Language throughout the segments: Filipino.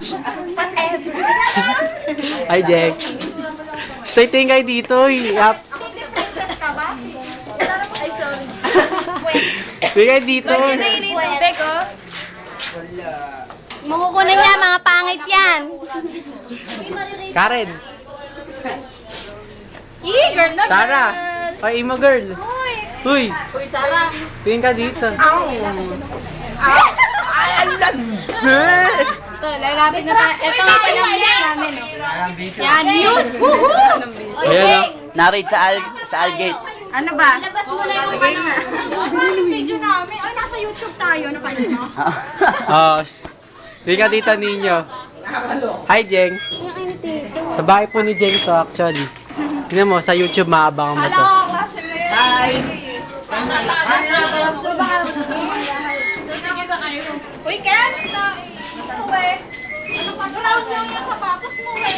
Whatever. Hi, Jack. Stay tingay dito. Yap. Ay, sorry. Tingay dito. Tubig, oh. Makukunan niya, mga pangit yan. Karen. Girl na Sarah. Ay, Ima girl. Uy. Uy, Sarah. Tingin ka dito. Ito, lalapit na tayo. Ito nga pala ang news namin, no? Yan, news! Woohoo! Ayan, narrate sa Algate. Ano ba? Ilabas mo na yung ano. Video namin. Ay, nasa YouTube tayo. Ano kayo, no? Tingin ka dito ninyo. Hi, Jeng. Sa bahay po ni Jeng to, actually. Tingnan mo, sa YouTube maabangan mo to. Hi! Uy, Ken! Uwe! Ano pa? Brown lang yung sapatos mo, eh.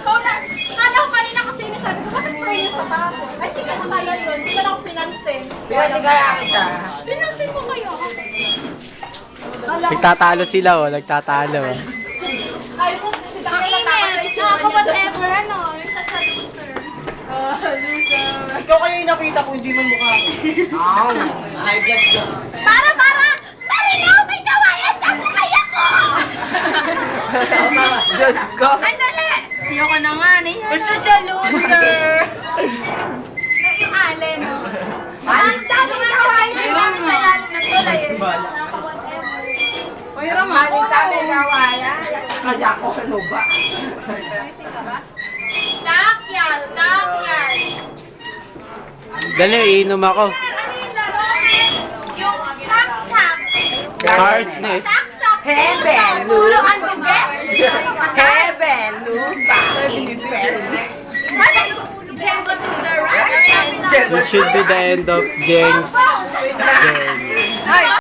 Ikaw na. Kala ko kanina kasi sabi ko, bakit brown yung sapatos? Ay, sige, mamaya yun. Hindi ka lang ako pinansin. Pinasigaya kita. Pinansin mo kayo. Nagtatalo sila, oh. Nagtatalo. Ay, po, si Dami nakaka whatever, ano. You're such a loser. Loser. Ikaw kayo yung nakita ko, hindi mo mukha ko. High blood ka. Para! Marino, may kawayan sa sakay ako! Diyos ko. Andali! Ayoko na nga, You're such a loser! Yung alin, no? Ang dami kawayan namin sa lalim ng tulay, eh. Nakaka-whatever. Uy, Maling tali kawaya. Kaya ko ano ba? Nursing ka ba? Takyal! Dali, iinom ako. Ano yung laro? Yung saksak. Hardness. Saksak. Heaven, Tuluan to get. Heaven, lupa, inferno. Jembo to the right. This should be the end of Jeng's journey. Ay!